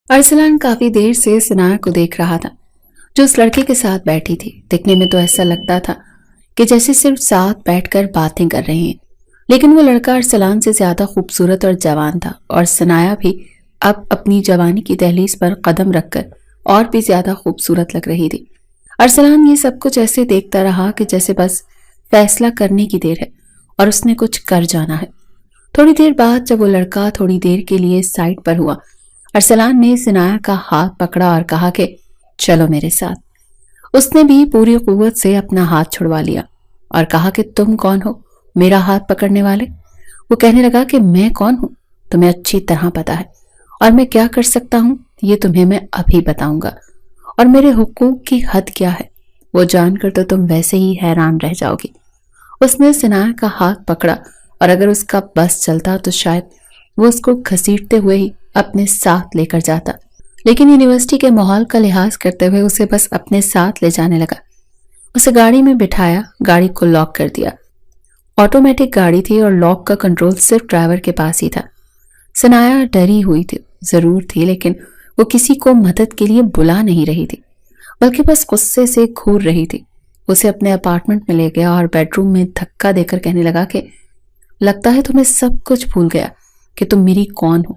ارسلان کافی دیر سے سنایا کو دیکھ رہا تھا جو اس لڑکے کے ساتھ بیٹھی تھی۔ دیکھنے میں تو ایسا لگتا تھا کہ جیسے صرف ساتھ بیٹھ کر باتیں کر رہے ہیں، لیکن وہ لڑکا ارسلان سے زیادہ خوبصورت اور جوان تھا، اور سنایا بھی اب اپنی جوانی کی دہلیز پر قدم رکھ کر اور بھی زیادہ خوبصورت لگ رہی تھی۔ ارسلان یہ سب کچھ ایسے دیکھتا رہا کہ جیسے بس فیصلہ کرنے کی دیر ہے اور اس نے کچھ کر جانا ہے۔ تھوڑی دیر بعد جب وہ لڑکا تھوڑی دیر کے لیے سائڈ پر ہوا، ارسلان نے سنایا کا ہاتھ پکڑا اور کہا کہ چلو میرے ساتھ۔ اس نے بھی پوری قوت سے اپنا ہاتھ چھڑوا لیا اور کہا کہ تم کون ہو میرا ہاتھ پکڑنے والے؟ وہ کہنے لگا کہ میں کون ہوں تمہیں اچھی طرح پتا ہے، اور میں کیا کر سکتا ہوں یہ تمہیں میں ابھی بتاؤں گا، اور میرے حقوق کی حد کیا ہے وہ جان کر تو تم ویسے ہی حیران رہ جاؤ گی۔ اس نے سنایا کا ہاتھ پکڑا، اور اگر اس کا بس چلتا تو شاید وہ اس کو گھسیٹتے ہوئے ہی اپنے ساتھ لے کر جاتا، لیکن یونیورسٹی کے ماحول کا لحاظ کرتے ہوئے اسے بس اپنے ساتھ لے جانے لگا۔ اسے گاڑی میں بٹھایا، گاڑی کو لاک کر دیا۔ آٹومیٹک گاڑی تھی اور لاک کا کنٹرول صرف ڈرائیور کے پاس ہی تھا۔ سنایا ڈری ہوئی تھی ضرور تھی، لیکن وہ کسی کو مدد کے لیے بلا نہیں رہی تھی بلکہ بس غصے سے گھور رہی تھی۔ اسے اپنے اپارٹمنٹ میں لے گیا اور بیڈ روم میں دھکا دے کر کہنے لگا کہ لگتا ہے تمہیں سب کچھ بھول گیا کہ تم میری کون ہو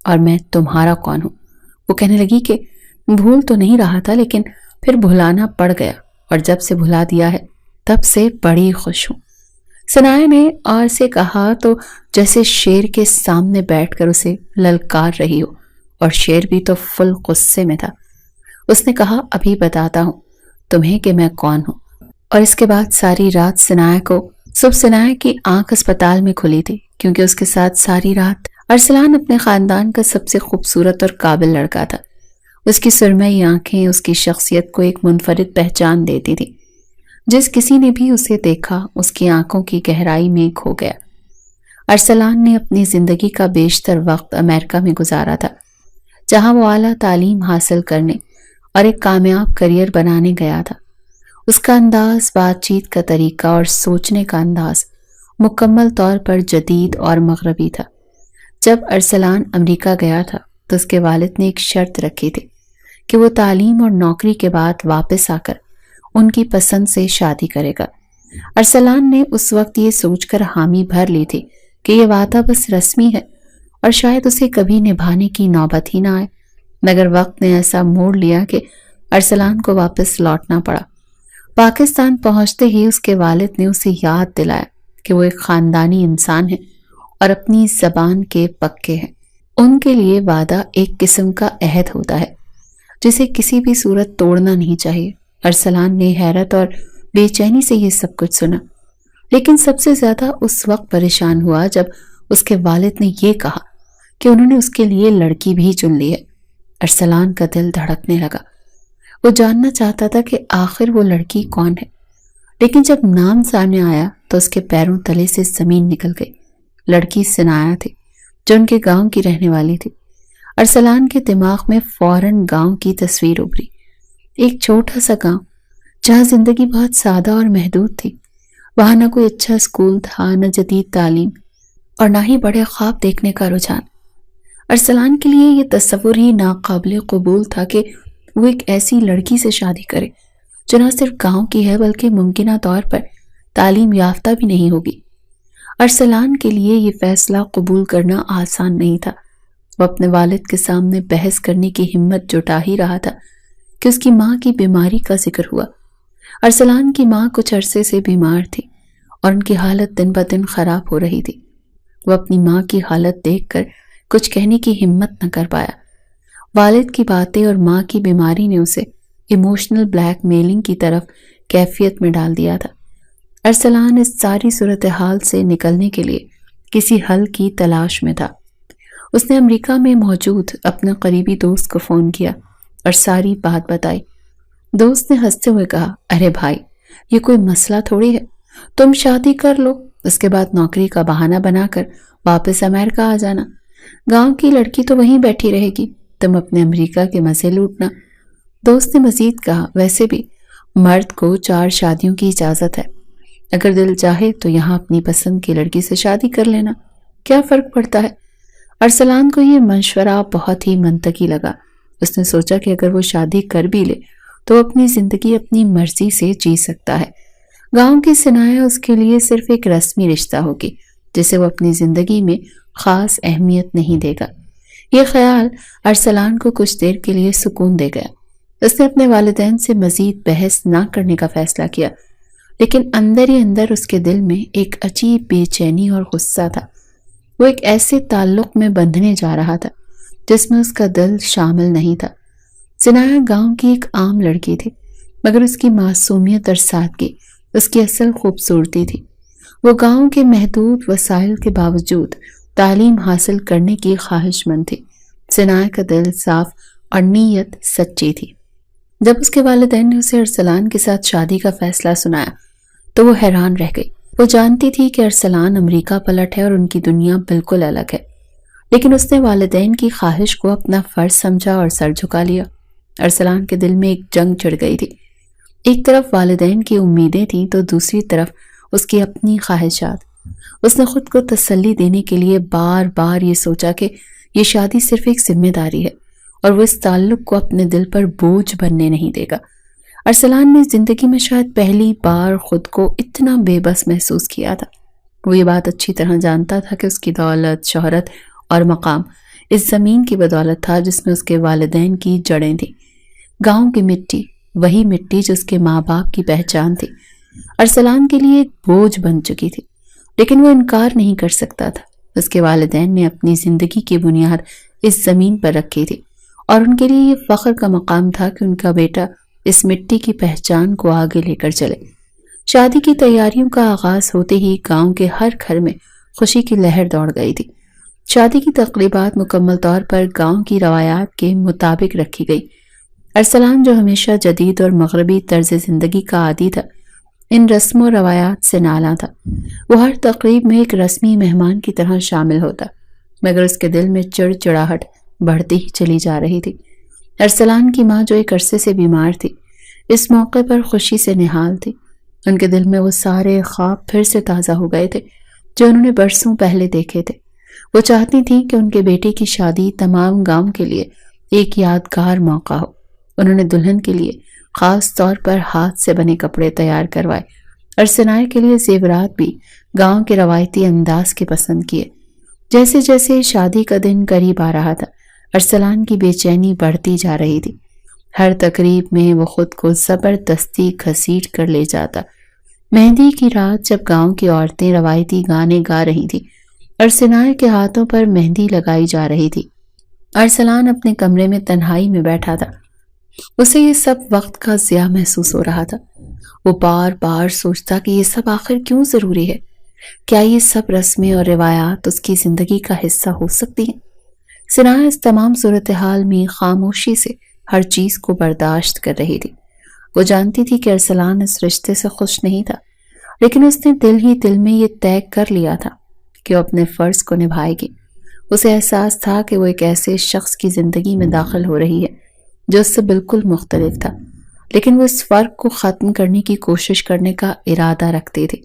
اور میں تمہارا کون ہوں۔ وہ کہنے لگی کہ بھول تو نہیں رہا تھا، لیکن پھر بھلانا پڑ گیا، اور جب سے بھلا دیا ہے تب سے بڑی خوش ہوں۔ سنایا نے اور سے کہا تو جیسے شیر کے سامنے بیٹھ کر اسے للکار رہی ہو، اور شیر بھی تو فل غصے میں تھا۔ اس نے کہا ابھی بتاتا ہوں تمہیں کہ میں کون ہوں۔ اور اس کے بعد ساری رات صبح سنایا کی آنکھ اسپتال میں کھلی تھی، کیونکہ اس کے ساتھ ساری رات ارسلان اپنے خاندان کا سب سے خوبصورت اور قابل لڑکا تھا۔ اس کی سرمئی آنکھیں اس کی شخصیت کو ایک منفرد پہچان دیتی تھی۔ جس کسی نے بھی اسے دیکھا اس کی آنکھوں کی گہرائی میں کھو گیا۔ ارسلان نے اپنی زندگی کا بیشتر وقت امریکہ میں گزارا تھا، جہاں وہ اعلیٰ تعلیم حاصل کرنے اور ایک کامیاب کیریئر بنانے گیا تھا۔ اس کا انداز، بات چیت کا طریقہ اور سوچنے کا انداز مکمل طور پر جدید اور مغربی تھا۔ جب ارسلان امریکہ گیا تھا تو اس کے والد نے ایک شرط رکھی تھی کہ وہ تعلیم اور نوکری کے بعد واپس آ کر ان کی پسند سے شادی کرے گا۔ ارسلان نے اس وقت یہ سوچ کر حامی بھر لی تھی کہ یہ وعدہ بس رسمی ہے اور شاید اسے کبھی نبھانے کی نوبت ہی نہ آئے، مگر وقت نے ایسا موڑ لیا کہ ارسلان کو واپس لوٹنا پڑا۔ پاکستان پہنچتے ہی اس کے والد نے اسے یاد دلایا کہ وہ ایک خاندانی انسان ہے اور اپنی زبان کے پکے ہیں۔ ان کے لیے وعدہ ایک قسم کا عہد ہوتا ہے جسے کسی بھی صورت توڑنا نہیں چاہیے۔ ارسلان نے حیرت اور بے چینی سے یہ سب کچھ سنا، لیکن سب سے زیادہ اس وقت پریشان ہوا جب اس کے والد نے یہ کہا کہ انہوں نے اس کے لیے لڑکی بھی چن لی ہے۔ ارسلان کا دل دھڑکنے لگا۔ وہ جاننا چاہتا تھا کہ آخر وہ لڑکی کون ہے، لیکن جب نام سامنے آیا تو اس کے پیروں تلے سے زمین نکل گئی۔ لڑکی سنایا تھی جو ان کے گاؤں کی رہنے والی تھی۔ ارسلان کے دماغ میں فوراً گاؤں کی تصویر ابھری، ایک چھوٹا سا گاؤں جہاں زندگی بہت سادہ اور محدود تھی۔ وہاں نہ کوئی اچھا اسکول تھا، نہ جدید تعلیم، اور نہ ہی بڑے خواب دیکھنے کا رجحان۔ ارسلان کے لیے یہ تصور ہی ناقابل قبول تھا کہ وہ ایک ایسی لڑکی سے شادی کرے جو نہ صرف گاؤں کی ہے بلکہ ممکنہ طور پر تعلیم یافتہ بھی نہیں ہوگی۔ ارسلان کے لیے یہ فیصلہ قبول کرنا آسان نہیں تھا۔ وہ اپنے والد کے سامنے بحث کرنے کی ہمت جٹا ہی رہا تھا کہ اس کی ماں کی بیماری کا ذکر ہوا۔ ارسلان کی ماں کچھ عرصے سے بیمار تھی اور ان کی حالت دن بدن خراب ہو رہی تھی۔ وہ اپنی ماں کی حالت دیکھ کر کچھ کہنے کی ہمت نہ کر پایا۔ والد کی باتیں اور ماں کی بیماری نے اسے ایموشنل بلیک میلنگ کی طرف کیفیت میں ڈال دیا تھا۔ ارسلان اس ساری صورتحال سے نکلنے کے لیے کسی حل کی تلاش میں تھا۔ اس نے امریکہ میں موجود اپنے قریبی دوست کو فون کیا اور ساری بات بتائی۔ دوست نے ہنستے ہوئے کہا، ارے بھائی، یہ کوئی مسئلہ تھوڑی ہے، تم شادی کر لو، اس کے بعد نوکری کا بہانہ بنا کر واپس امریکہ آ جانا۔ گاؤں کی لڑکی تو وہیں بیٹھی رہے گی، تم اپنے امریکہ کے مزے لوٹنا۔ دوست نے مزید کہا، ویسے بھی مرد کو 4 شادیوں کی اجازت ہے، اگر دل چاہے تو یہاں اپنی پسند کی لڑکی سے شادی کر لینا، کیا فرق پڑتا ہے؟ ارسلان کو یہ مشورہ بہت ہی منطقی لگا اس نے سوچا کہ اگر وہ شادی کر بھی لے تو وہ اپنی زندگی اپنی مرضی سے جی سکتا ہے۔ گاؤں کی سنایا اس کے لیے صرف ایک رسمی رشتہ ہوگی جسے وہ اپنی زندگی میں خاص اہمیت نہیں دے گا۔ یہ خیال ارسلان کو کچھ دیر کے لیے سکون دے گیا۔ اس نے اپنے والدین سے مزید بحث نہ کرنے کا فیصلہ کیا، لیکن اندر ہی اندر اس کے دل میں ایک عجیب بے چینی اور غصہ تھا۔ وہ ایک ایسے تعلق میں بندھنے جا رہا تھا جس میں اس کا دل شامل نہیں تھا۔ سنایا گاؤں کی ایک عام لڑکی تھی، مگر اس کی معصومیت اور سادگی اس کی اصل خوبصورتی تھی۔ وہ گاؤں کے محدود وسائل کے باوجود تعلیم حاصل کرنے کی خواہش مند تھی۔ سنایا کا دل صاف اور نیت سچی تھی۔ جب اس کے والدین نے اسے ارسلان کے ساتھ شادی کا فیصلہ سنایا تو وہ حیران رہ گئی۔ وہ جانتی تھی کہ ارسلان امریکہ پلٹ ہے اور ان کی دنیا بالکل الگ ہے، لیکن اس نے والدین کی خواہش کو اپنا فرض سمجھا اور سر جھکا لیا۔ ارسلان کے دل میں ایک جنگ چھڑ گئی تھی۔ ایک طرف والدین کی امیدیں تھیں تو دوسری طرف اس کی اپنی خواہشات۔ اس نے خود کو تسلی دینے کے لیے بار بار یہ سوچا کہ یہ شادی صرف ایک ذمہ داری ہے اور وہ اس تعلق کو اپنے دل پر بوجھ بننے نہیں دے گا۔ ارسلان نے زندگی میں شاید پہلی بار خود کو اتنا بے بس محسوس کیا تھا۔ وہ یہ بات اچھی طرح جانتا تھا کہ اس کی دولت، شہرت اور مقام اس زمین کی بدولت تھا جس میں اس کے والدین کی جڑیں تھیں۔ گاؤں کی مٹی، وہی مٹی جو اس کے ماں باپ کی پہچان تھی، ارسلان کے لیے ایک بوجھ بن چکی تھی، لیکن وہ انکار نہیں کر سکتا تھا۔ اس کے والدین نے اپنی زندگی کی بنیاد اس زمین پر رکھی تھی اور ان کے لیے یہ فخر کا مقام تھا کہ ان کا بیٹا اس مٹی کی پہچان کو آگے لے کر چلے۔ شادی کی تیاریوں کا آغاز ہوتے ہی گاؤں کے ہر گھر میں خوشی کی لہر دوڑ گئی تھی۔ شادی کی تقریبات مکمل طور پر گاؤں کی روایات کے مطابق رکھی گئی۔ ارسلان جو ہمیشہ جدید اور مغربی طرز زندگی کا عادی تھا، ان رسم و روایات سے نالاں تھا۔ وہ ہر تقریب میں ایک رسمی مہمان کی طرح شامل ہوتا، مگر اس کے دل میں چڑچڑاہٹ بڑھتی ہی چلی جا رہی تھی۔ ارسلان کی ماں جو ایک عرصے سے بیمار تھی، اس موقع پر خوشی سے نہال تھی۔ ان کے دل میں وہ سارے خواب پھر سے تازہ ہو گئے تھے جو انہوں نے برسوں پہلے دیکھے تھے۔ وہ چاہتی تھیں کہ ان کے بیٹے کی شادی تمام گاؤں کے لیے ایک یادگار موقع ہو۔ انہوں نے دلہن کے لیے خاص طور پر ہاتھ سے بنے کپڑے تیار کروائے اور سنائے کے لیے زیورات بھی گاؤں کے روایتی انداز کے پسند کیے۔ جیسے جیسے شادی کا دن قریب آ رہا تھا، ارسلان کی بے چینی بڑھتی جا رہی تھی۔ ہر تقریب میں وہ خود کو زبردستی گھسیٹ کر لے جاتا۔ مہندی کی رات جب گاؤں کی عورتیں روایتی گانے گا رہی تھی اور سنائے کے ہاتھوں پر مہندی لگائی جا رہی تھی، ارسلان اپنے کمرے میں تنہائی میں بیٹھا تھا۔ اسے یہ سب وقت کا ضیاع محسوس ہو رہا تھا۔ وہ بار بار سوچتا کہ یہ سب آخر کیوں ضروری ہے؟ کیا یہ سب رسمیں اور روایات اس کی زندگی کا حصہ ہو سکتی ہیں؟ سنائے اس تمام صورتحال میں خاموشی سے ہر چیز کو برداشت کر رہی تھی۔ وہ جانتی تھی کہ ارسلان اس رشتے سے خوش نہیں تھا، لیکن اس نے دل ہی دل میں یہ طے کر لیا تھا کہ وہ اپنے فرض کو نبھائے گی۔ اسے احساس تھا کہ وہ ایک ایسے شخص کی زندگی میں داخل ہو رہی ہے جو اس سے بالکل مختلف تھا، لیکن وہ اس فرق کو ختم کرنے کی کوشش کرنے کا ارادہ رکھتی تھی۔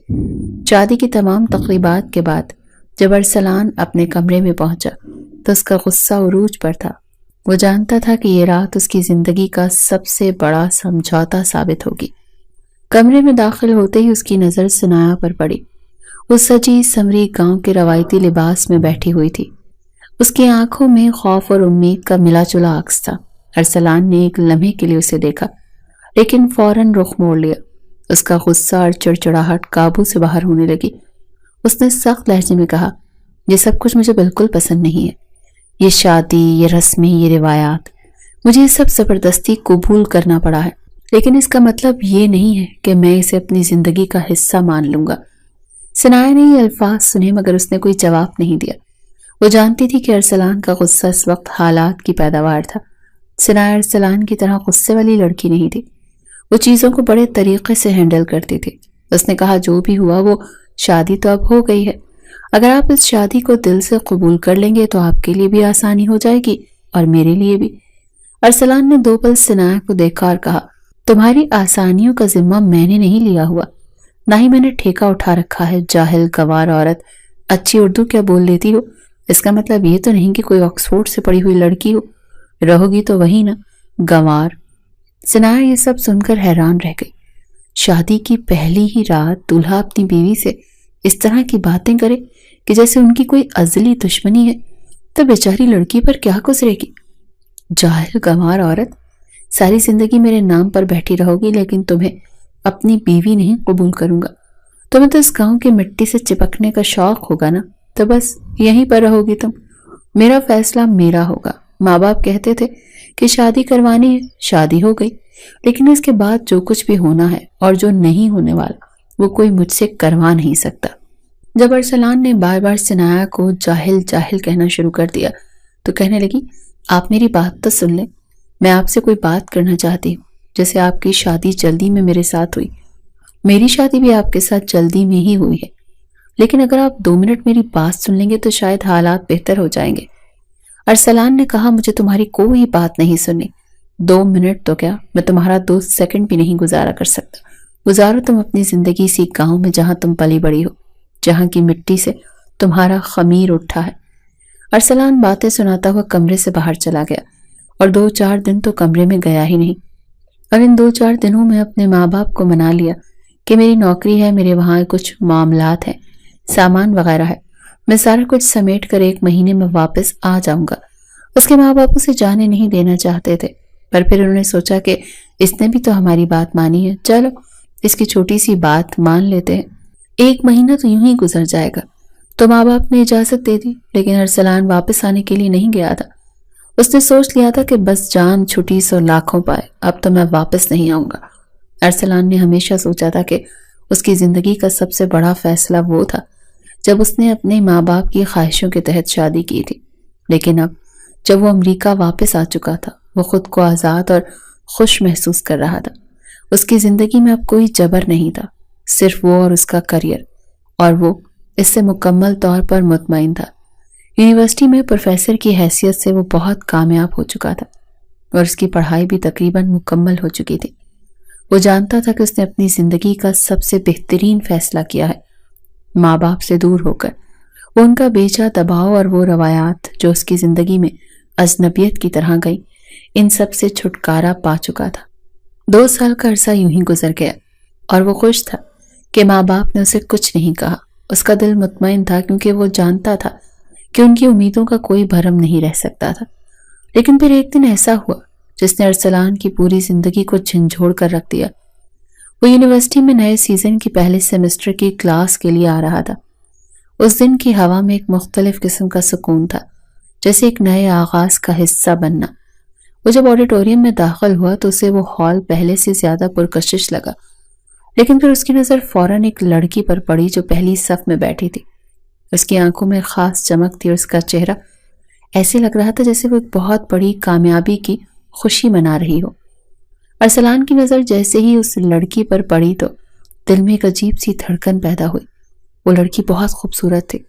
شادی کی تمام تقریبات کے بعد جب ارسلان اپنے کمرے میں پہنچا تو اس کا غصہ عروج پر تھا۔ وہ جانتا تھا کہ یہ رات اس کی زندگی کا سب سے بڑا سمجھوتا ثابت ہوگی۔ کمرے میں داخل ہوتے ہی اس کی نظر سنایا پر پڑی۔ وہ سجی سمری گاؤں کے روایتی لباس میں بیٹھی ہوئی تھی۔ اس کی آنکھوں میں خوف اور امید کا ملا جلا عکس تھا۔ ارسلان نے ایک لمحے کے لیے اسے دیکھا، لیکن فوراً رخ موڑ لیا۔ اس کا غصہ اور چڑچڑاہٹ قابو سے باہر ہونے لگی۔ اس نے سخت لہجے میں کہا، یہ سب کچھ مجھے بالکل پسند نہیں ہے۔ یہ شادی، یہ رسمیں، یہ روایات، مجھے یہ سب زبردستی قبول کرنا پڑا ہے، لیکن اس کا مطلب یہ نہیں ہے کہ میں اسے اپنی زندگی کا حصہ مان لوں گا۔ سنایا نے یہ الفاظ سنے مگر اس نے کوئی جواب نہیں دیا۔ وہ جانتی تھی کہ ارسلان کا غصہ اس وقت حالات کی پیداوار تھا۔ سنایا ارسلان کی طرح غصے والی لڑکی نہیں تھی۔ وہ چیزوں کو بڑے طریقے سے ہینڈل کرتی تھی۔ اس نے کہا، جو بھی ہوا وہ شادی تو اب ہو گئی ہے۔ اگر آپ اس شادی کو دل سے قبول کر لیں گے تو آپ کے لیے بھی آسانی ہو جائے گی اور میرے لیے بھی۔ ارسلان نے دو پل سنایا کو دیکھا اور کہا، تمہاری آسانیوں کا ذمہ میں نے نہیں لیا ہوا، نہ ہی میں نے ٹھیکہ اٹھا رکھا ہے۔ جاہل گوار عورت، اچھی اردو کیا بول لیتی ہو؟ اس کا مطلب یہ تو نہیں کہ کوئی آکسفورڈ سے پڑھی ہوئی لڑکی ہو۔ رہو گی تو وہی نا، گنوار۔ سنایا یہ سب سن کر حیران رہ گئی۔ شادی کی پہلی ہی رات دولہا اپنی بیوی سے اس طرح کی باتیں کرے کہ جیسے ان کی کوئی ازلی دشمنی ہے، تو بیچاری لڑکی پر کیا گزرے گی؟ جاہل گنوار عورت، ساری زندگی میرے نام پر بیٹھی رہو گی، لیکن تمہیں اپنی بیوی نہیں قبول کروں گا۔ تمہیں تو اس گاؤں کی مٹی سے چپکنے کا شوق ہوگا نا، تو بس یہیں پر رہو گی تم۔ میرا فیصلہ میرا ہوگا۔ ماں باپ کہتے تھے کہ شادی کروانی ہے، شادی ہو گئی، لیکن اس کے بعد جو کچھ بھی ہونا ہے اور جو نہیں ہونے والا وہ کوئی مجھ سے کروا نہیں سکتا۔ جب ارسلان نے بار بار سنایا کو جاہل جاہل کہنا شروع کر دیا تو کہنے لگی، آپ میری بات تو سن لیں، میں آپ سے کوئی بات کرنا چاہتی ہوں۔ جیسے آپ کی شادی جلدی میں میرے ساتھ ہوئی، میری شادی بھی آپ کے ساتھ جلدی میں ہی ہوئی ہے، لیکن اگر آپ 2 منٹ میری بات سن لیں گے تو شاید حالات بہتر ہو جائیں گے۔ ارسلان نے کہا، مجھے تمہاری کوئی بات نہیں سننی۔ 2 منٹ تو کیا، میں تمہارا 2 سیکنڈ بھی نہیں گزارا کر سکتا۔ گزارو تم اپنی زندگی اسی گاؤں میں جہاں تم پلی بڑی ہو، جہاں کی مٹی سے تمہارا خمیر اٹھا ہے۔ ارسلان باتیں سناتا ہوا کمرے سے باہر چلا گیا اور 2-4 دن تو کمرے میں گیا ہی نہیں، اور ان 2-4 دنوں میں اپنے ماں باپ کو منا لیا کہ میری نوکری ہے، میرے وہاں کچھ معاملات ہیں، سامان وغیرہ ہے، میں سارا کچھ سمیٹ کر 1 مہینے میں واپس آ جاؤں گا۔ اس کے ماں باپ اسے جانے نہیں دینا چاہتے تھے، پر پھر انہوں نے سوچا کہ اس نے بھی تو ہماری بات مانی ہے، چلو اس کی چھوٹی سی بات مان لیتے ہیں۔ 1 مہینہ تو یوں ہی گزر جائے گا، تو ماں باپ نے اجازت دے دی، لیکن ارسلان واپس آنے کے لیے نہیں گیا تھا۔ اس نے سوچ لیا تھا کہ بس جان چھٹی سو لاکھوں پائے، اب تو میں واپس نہیں آؤں گا۔ ارسلان نے ہمیشہ سوچا تھا کہ اس کی زندگی کا سب سے بڑا فیصلہ وہ تھا جب اس نے اپنے ماں باپ کی خواہشوں کے تحت شادی کی تھی، لیکن اب جب وہ امریکہ واپس آ چکا تھا، وہ خود کو آزاد اور خوش محسوس کر رہا تھا۔ اس کی زندگی میں اب کوئی جبر نہیں تھا، صرف وہ اور اس کا کریئر، اور وہ اس سے مکمل طور پر مطمئن تھا۔ یونیورسٹی میں پروفیسر کی حیثیت سے وہ بہت کامیاب ہو چکا تھا اور اس کی پڑھائی بھی تقریباً مکمل ہو چکی تھی۔ وہ جانتا تھا کہ اس نے اپنی زندگی کا سب سے بہترین فیصلہ کیا ہے، ماں باپ سے دور ہو کر۔ وہ ان کا بے جا دباؤ اور وہ روایات جو اس کی زندگی میں اجنبیت کی طرح گئی، ان سب سے چھٹکارا پا چکا تھا۔ 2 سال کا عرصہ یوں ہی گزر گیا اور وہ خوش تھا کہ ماں باپ نے اسے کچھ نہیں کہا۔ اس کا دل مطمئن تھا کیونکہ وہ جانتا تھا کہ ان کی امیدوں کا کوئی بھرم نہیں رہ سکتا تھا۔ لیکن پھر ایک دن ایسا ہوا جس نے ارسلان کی پوری زندگی کو جھنجھوڑ کر رکھ دیا۔ وہ یونیورسٹی میں نئے سیزن کی پہلے سیمسٹر کی کلاس کے لیے آ رہا تھا۔ اس دن کی ہوا میں ایک مختلف قسم کا سکون تھا، جیسے ایک نئے آغاز کا حصہ بننا۔ وہ جب آڈیٹوریم میں داخل ہوا تو اسے وہ ہال پہلے سے زیادہ پرکشش لگا، لیکن پھر اس کی نظر فوراً ایک لڑکی پر پڑی جو پہلی صف میں بیٹھی تھی۔ اس کی آنکھوں میں خاص چمک تھی اور اس کا چہرہ ایسے لگ رہا تھا جیسے وہ ایک بہت بڑی کامیابی کی خوشی منا رہی ہو۔ ارسلان کی نظر جیسے ہی اس لڑکی پر پڑی تو دل میں ایک عجیب سی دھڑکن پیدا ہوئی۔ وہ لڑکی بہت خوبصورت تھی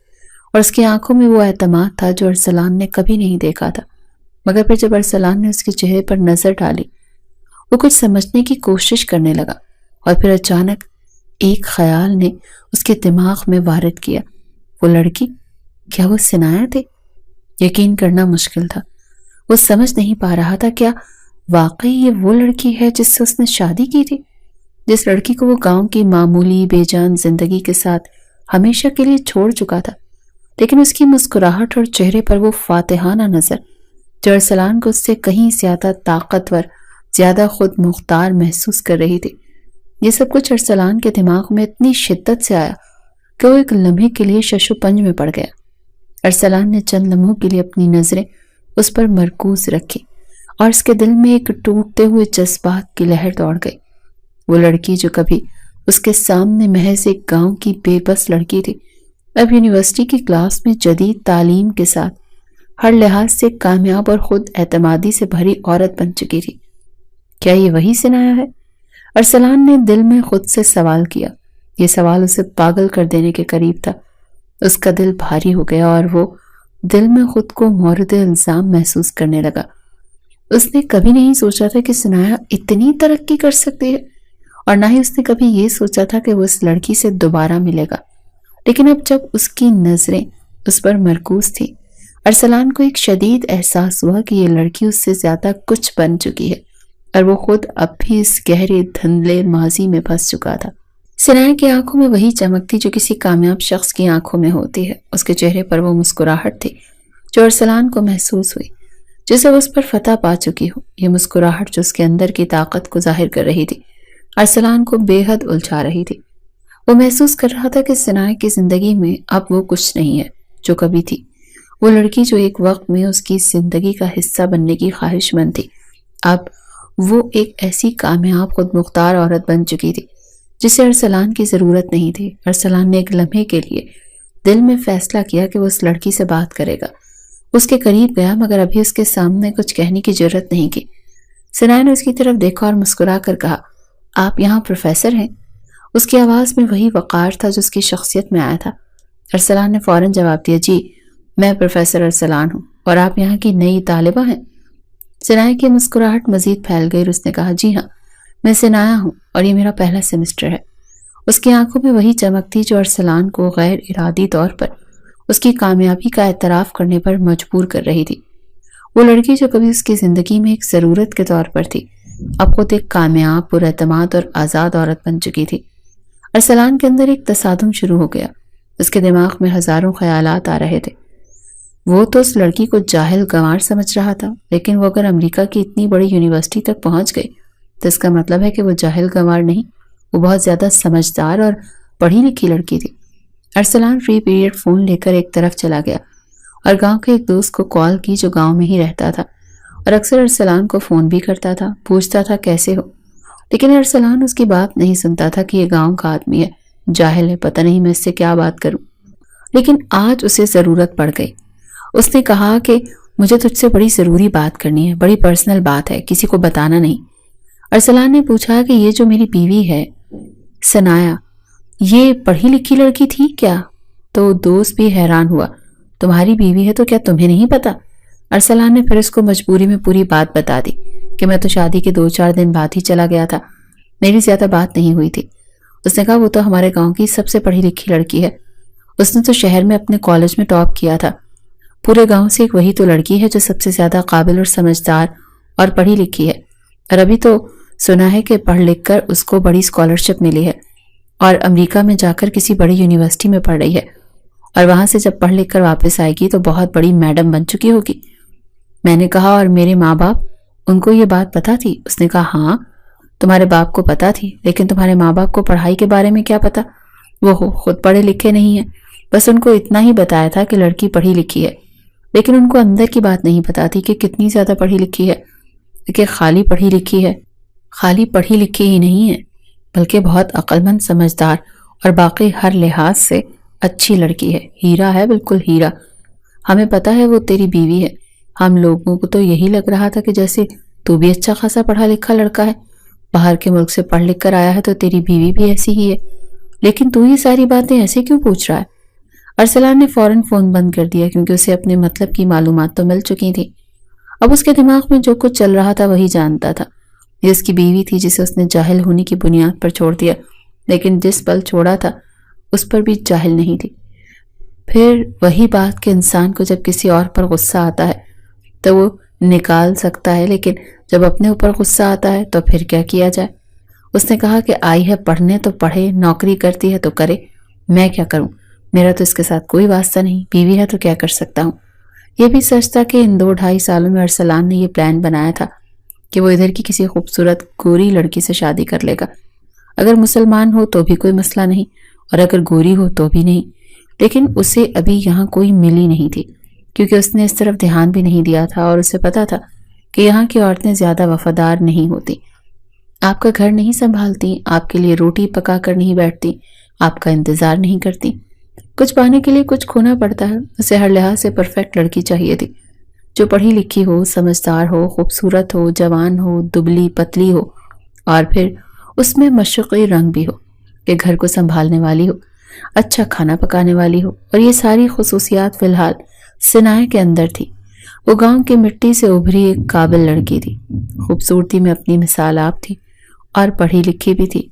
اور اس کی آنکھوں میں وہ اعتماد تھا جو ارسلان نے کبھی نہیں دیکھا تھا، مگر پھر جب ارسلان نے اس کے چہرے پر نظر ڈالی، وہ کچھ سمجھنے کی کوشش کرنے لگا، اور پھر اچانک ایک خیال نے اس کے دماغ میں وارد کیا، وہ لڑکی کیا وہ سنایا تھی؟ یقین کرنا مشکل تھا۔ وہ سمجھ نہیں پا رہا تھا کیا واقعی یہ وہ لڑکی ہے جس سے اس نے شادی کی تھی، جس لڑکی کو وہ گاؤں کی معمولی بے جان زندگی کے ساتھ ہمیشہ کے لیے چھوڑ چکا تھا، لیکن اس کی مسکراہٹ اور چہرے پر وہ فاتحانہ نظر جو ارسلان کو اس سے کہیں زیادہ طاقتور، زیادہ خود مختار محسوس کر رہی تھی۔ یہ سب کچھ ارسلان کے دماغ میں اتنی شدت سے آیا کہ وہ ایک لمحے کے لیے شش و پنج میں پڑ گیا۔ ارسلان نے چند لمحوں کے لیے اپنی نظریں اس پر مرکوز رکھی اور اس کے دل میں ایک ٹوٹتے ہوئے جذبات کی لہر دوڑ گئی۔ وہ لڑکی جو کبھی اس کے سامنے محض ایک گاؤں کی بے بس لڑکی تھی، اب یونیورسٹی کی کلاس میں جدید تعلیم کے ساتھ ہر لحاظ سے کامیاب اور خود اعتمادی سے بھری عورت بن چکی تھی۔ کیا یہ وہی سنایا ہے؟ ارسلان نے دل میں خود سے سوال کیا۔ یہ سوال اسے پاگل کر دینے کے قریب تھا۔ اس کا دل بھاری ہو گیا اور وہ دل میں خود کو مورد الزام محسوس کرنے لگا۔ اس نے کبھی نہیں سوچا تھا کہ سنایا اتنی ترقی کر سکتی ہے، اور نہ ہی اس نے کبھی یہ سوچا تھا کہ وہ اس لڑکی سے دوبارہ ملے گا۔ لیکن اب جب اس کی نظریں اس پر مرکوز تھی، ارسلان کو ایک شدید احساس ہوا کہ یہ لڑکی اس سے زیادہ کچھ بن چکی ہے اور وہ خود اب بھی اس گہرے دھندلے ماضی میں پھنس چکا تھا۔ ثناء کی آنکھوں میں وہی چمک تھی جو کسی کامیاب شخص کی آنکھوں میں ہوتی ہے۔ اس کے چہرے پر وہ مسکراہٹ تھی جو ارسلان کو محسوس ہوئی، جسے وہ اس پر فتح پا چکی ہو۔ یہ مسکراہٹ جو اس کے اندر کی طاقت کو ظاہر کر رہی تھی، ارسلان کو بے حد الجھا رہی تھی۔ وہ محسوس کر رہا تھا کہ ثناء کی زندگی میں اب وہ کچھ نہیں ہے جو کبھی تھی۔ وہ لڑکی جو ایک وقت میں اس کی زندگی کا حصہ بننے کی خواہش مند تھی، اب وہ ایک ایسی کامیاب خود مختار عورت بن چکی تھی جسے ارسلان کی ضرورت نہیں تھی۔ ارسلان نے ایک لمحے کے لیے دل میں فیصلہ کیا کہ وہ اس لڑکی سے بات کرے گا۔ اس کے قریب گیا مگر ابھی اس کے سامنے کچھ کہنے کی جرت نہیں کی۔ ثناء نے اس کی طرف دیکھا اور مسکرا کر کہا، آپ یہاں پروفیسر ہیں؟ اس کی آواز میں وہی وقار تھا جو اس کی شخصیت میں آیا تھا۔ ارسلان نے فوراً جواب دیا، جی میں پروفیسر ارسلان ہوں، اور آپ یہاں کی نئی طالبہ ہیں؟ ثناء کی مسکراہٹ مزید پھیل گئی اور اس نے کہا، جی ہاں میں ثناء ہوں اور یہ میرا پہلا سیمسٹر ہے۔ اس کی آنکھوں میں وہی چمک تھی جو ارسلان کو غیر ارادی طور پر اس کی کامیابی کا اعتراف کرنے پر مجبور کر رہی تھی۔ وہ لڑکی جو کبھی اس کی زندگی میں ایک ضرورت کے طور پر تھی، اب خود ایک کامیاب، پر اعتماد اور آزاد عورت بن چکی تھی۔ ارسلان کے اندر ایک تصادم شروع ہو گیا۔ اس کے دماغ میں ہزاروں خیالات آ رہے تھے۔ وہ تو اس لڑکی کو جاہل گنوار سمجھ رہا تھا، لیکن وہ اگر امریکہ کی اتنی بڑی یونیورسٹی تک پہنچ گئی تو اس کا مطلب ہے کہ وہ جاہل گنوار نہیں، وہ بہت زیادہ سمجھدار اور پڑھی لکھی لڑکی تھی۔ ارسلان فری پیریڈ فون لے کر ایک طرف چلا گیا اور گاؤں کے ایک دوست کو کال کی جو گاؤں میں ہی رہتا تھا اور اکثر ارسلان کو فون بھی کرتا تھا، پوچھتا تھا کیسے ہو، لیکن ارسلان اس کی بات نہیں سنتا تھا کہ یہ گاؤں کا آدمی ہے، جاہل ہے، پتہ نہیں میں اس سے کیا بات کروں۔ لیکن آج اسے ضرورت پڑ گئی۔ اس نے کہا کہ مجھے تجھ سے بڑی ضروری بات کرنی ہے، بڑی پرسنل بات ہے، کسی کو بتانا نہیں۔ ارسلان نے پوچھا کہ یہ جو میری بیوی ہے ثناء، یہ پڑھی لکھی لڑکی تھی کیا؟ تو دوست بھی حیران ہوا، تمہاری بیوی ہے تو کیا تمہیں نہیں پتا؟ ارسلان نے پھر اس کو مجبوری میں پوری بات بتا دی کہ میں تو شادی کے 2-4 دن بعد ہی چلا گیا تھا، میری زیادہ بات نہیں ہوئی تھی۔ اس نے کہا وہ تو ہمارے گاؤں کی سب سے پڑھی لکھی لڑکی ہے، اس نے تو شہر میں اپنے کالج میں ٹاپ کیا تھا، پورے گاؤں سے ایک وہی تو لڑکی ہے جو سب سے زیادہ قابل اور سمجھدار اور پڑھی لکھی ہے، اور ابھی تو سنا ہے کہ پڑھ لکھ کر اس کو بڑی اسکالرشپ ملی ہے اور امریکہ میں جا کر کسی بڑی یونیورسٹی میں پڑھ رہی ہے، اور وہاں سے جب پڑھ لکھ کر واپس آئے گی تو بہت بڑی میڈم بن چکی ہوگی۔ میں نے کہا اور میرے ماں باپ، ان کو یہ بات پتا تھی؟ اس نے کہا ہاں تمہارے باپ کو پتا تھی، لیکن تمہارے ماں باپ کو پڑھائی کے بارے میں کیا پتا، وہ خود پڑھے لکھے نہیں ہیں، بس ان کو اتنا ہی بتایا تھا کہ لڑکی پڑھی لکھی ہے، لیکن ان کو اندر کی بات نہیں پتا تھی کہ کتنی زیادہ پڑھی لکھی ہے، کہ خالی پڑھی لکھی ہے، خالی پڑھی لکھی ہی نہیں ہے بلکہ بہت عقل مند، سمجھدار اور باقی ہر لحاظ سے اچھی لڑکی ہے، ہیرا ہے، بالکل ہیرا۔ ہمیں پتا ہے وہ تیری بیوی ہے، ہم لوگوں کو تو یہی لگ رہا تھا کہ جیسے تو بھی اچھا خاصا پڑھا لکھا لڑکا ہے، باہر کے ملک سے پڑھ لکھ کر آیا ہے تو تیری بیوی بھی ایسی ہی ہے، لیکن تو یہ ساری باتیں ایسے کیوں پوچھ رہا ہے؟ ارسلان نے فوراً فون بند کر دیا کیونکہ اسے اپنے مطلب کی معلومات تو مل چکی تھی۔ اب اس کے دماغ میں جو کچھ چل رہا تھا وہی جانتا تھا۔ یہ اس کی بیوی تھی جسے اس نے جاہل ہونے کی بنیاد پر چھوڑ دیا، لیکن جس پل چھوڑا تھا اس پر بھی جاہل نہیں تھی۔ پھر وہی بات کہ انسان کو جب کسی اور پر غصہ آتا ہے تو وہ نکال سکتا ہے، لیکن جب اپنے اوپر غصہ آتا ہے تو پھر کیا کیا جائے؟ اس نے کہا کہ آئی ہے پڑھنے تو پڑھے، نوکری کرتی ہے تو کرے، میں کیا کروں؟ میرا تو اس کے ساتھ کوئی واسطہ نہیں، بیوی ہے تو کیا کر سکتا ہوں۔ یہ بھی سچ تھا کہ ان 2-2.5 سالوں میں ارسلان نے یہ پلان بنایا تھا کہ وہ ادھر کی کسی خوبصورت گوری لڑکی سے شادی کر لے گا، اگر مسلمان ہو تو بھی کوئی مسئلہ نہیں اور اگر گوری ہو تو بھی نہیں، لیکن اسے ابھی یہاں کوئی ملی نہیں تھی کیونکہ اس نے اس طرف دھیان بھی نہیں دیا تھا اور اسے پتا تھا کہ یہاں کی عورتیں زیادہ وفادار نہیں ہوتی، آپ کا گھر نہیں سنبھالتی، آپ کے لیے روٹی پکا کر نہیں بیٹھتی، آپ کا انتظار نہیں کرتی۔ کچھ پانے کے لیے کچھ کھونا پڑتا ہے۔ اسے ہر لحاظ سے پرفیکٹ لڑکی چاہیے تھی جو پڑھی لکھی ہو، سمجھدار ہو، خوبصورت ہو، جوان ہو، دبلی پتلی ہو اور پھر اس میں مشرقی رنگ بھی ہو، کہ گھر کو سنبھالنے والی ہو، اچھا کھانا پکانے والی ہو، اور یہ ساری خصوصیات فی الحال ثناء کے اندر تھی۔ وہ گاؤں کی مٹی سے ابھری ایک قابل لڑکی تھی، خوبصورتی میں اپنی مثال آپ تھی اور پڑھی لکھی بھی تھی،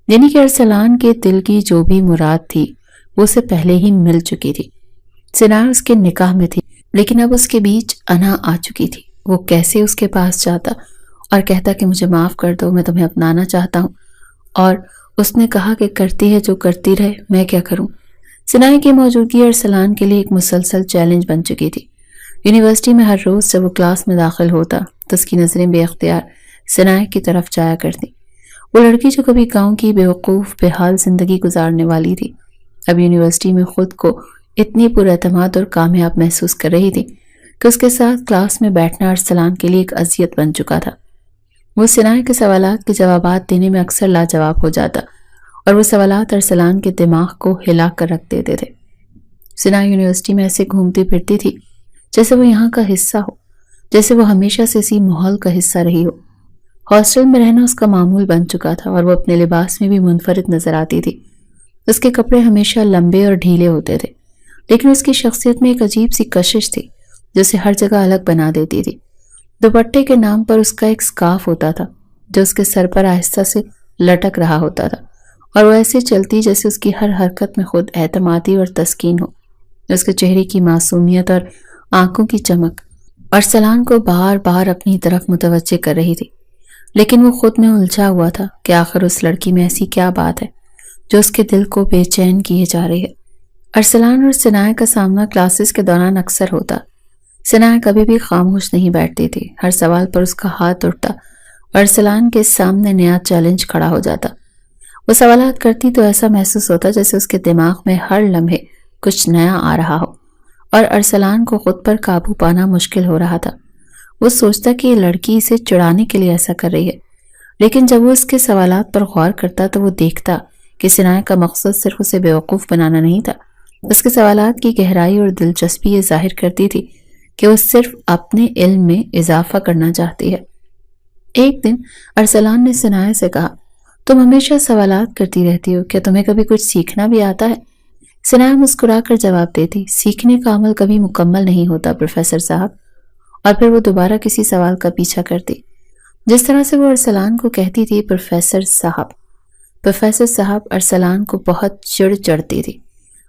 یعنی کہ ارسلان کے دل کی جو بھی مراد تھی وہ اسے پہلے ہی مل چکی تھی۔ ثناء اس کے نکاح میں تھی، لیکن اب اس کے بیچ انا آ چکی تھی۔ وہ کیسے اس کے پاس جاتا اور کہتا کہ مجھے معاف کر دو، میں تمہیں اپنانا چاہتا ہوں، اور اس نے کہا کہ کرتی ہے جو کرتی رہے، میں کیا کروں۔ سنائے کی موجودگی ارسلان کے لیے ایک مسلسل چیلنج بن چکی تھی۔ یونیورسٹی میں ہر روز جب وہ کلاس میں داخل ہوتا تو اس کی نظریں بے اختیار سنائے کی طرف جایا کرتی۔ وہ لڑکی جو کبھی گاؤں کی بیوقوف بے حال زندگی گزارنے والی تھی، اب یونیورسٹی میں خود کو اتنی پر اعتماد اور کامیاب محسوس کر رہی تھی کہ اس کے ساتھ کلاس میں بیٹھنا ارسلان کے لیے ایک اذیت بن چکا تھا۔ وہ سنائے کے سوالات کے جوابات دینے میں اکثر لاجواب ہو جاتا اور وہ سوالات ارسلان کے دماغ کو ہلا کر رکھ دیتے تھے۔ سنائے یونیورسٹی میں ایسے گھومتی پھرتی تھی جیسے وہ یہاں کا حصہ ہو، جیسے وہ ہمیشہ سے اسی ماحول کا حصہ رہی ہو۔ ہاسٹل میں رہنا اس کا معمول بن چکا تھا اور وہ اپنے لباس میں بھی منفرد نظر آتی تھی۔ اس کے کپڑے ہمیشہ لمبے اور ڈھیلے ہوتے تھے، لیکن اس کی شخصیت میں ایک عجیب سی کشش تھی جو اسے ہر جگہ الگ بنا دیتی تھی۔ دوپٹے کے نام پر اس کا ایک سکارف ہوتا تھا جو اس کے سر پر آہستہ سے لٹک رہا ہوتا تھا، اور وہ ایسے چلتی جیسے اس کی ہر حرکت میں خود اعتمادی اور تسکین ہو۔ اس کے چہرے کی معصومیت اور آنکھوں کی چمک ارسلان کو بار بار اپنی طرف متوجہ کر رہی تھی، لیکن وہ خود میں الجھا ہوا تھا کہ آخر اس لڑکی میں ایسی کیا بات ہے جو اس کے دل کو بے چین کیے جا رہی ہے۔ ارسلان اور سنائے کا سامنا کلاسز کے دوران اکثر ہوتا۔ سنائے کبھی بھی خاموش نہیں بیٹھتی تھی، ہر سوال پر اس کا ہاتھ اٹھتا اور ارسلان کے سامنے نیا چیلنج کھڑا ہو جاتا۔ وہ سوالات کرتی تو ایسا محسوس ہوتا جیسے اس کے دماغ میں ہر لمحے کچھ نیا آ رہا ہو، اور ارسلان کو خود پر قابو پانا مشکل ہو رہا تھا۔ وہ سوچتا کہ یہ لڑکی اسے چڑھانے کے لیے ایسا کر رہی ہے، لیکن جب وہ اس کے سوالات پر غور کرتا تو وہ دیکھتا کہ سنائے کا مقصد صرف اسے بیوقوف بنانا نہیں تھا۔ اس کے سوالات کی گہرائی اور دلچسپی یہ ظاہر کرتی تھی کہ وہ صرف اپنے علم میں اضافہ کرنا چاہتی ہے۔ ایک دن ارسلان نے سنائے سے کہا، تم ہمیشہ سوالات کرتی رہتی ہو، کیا تمہیں کبھی کچھ سیکھنا بھی آتا ہے؟ سنائے مسکرا کر جواب دیتی، سیکھنے کا عمل کبھی مکمل نہیں ہوتا پروفیسر صاحب، اور پھر وہ دوبارہ کسی سوال کا پیچھا کرتی۔ جس طرح سے وہ ارسلان کو کہتی تھی پروفیسر صاحب ارسلان کو بہت چڑ چڑھتی تھی۔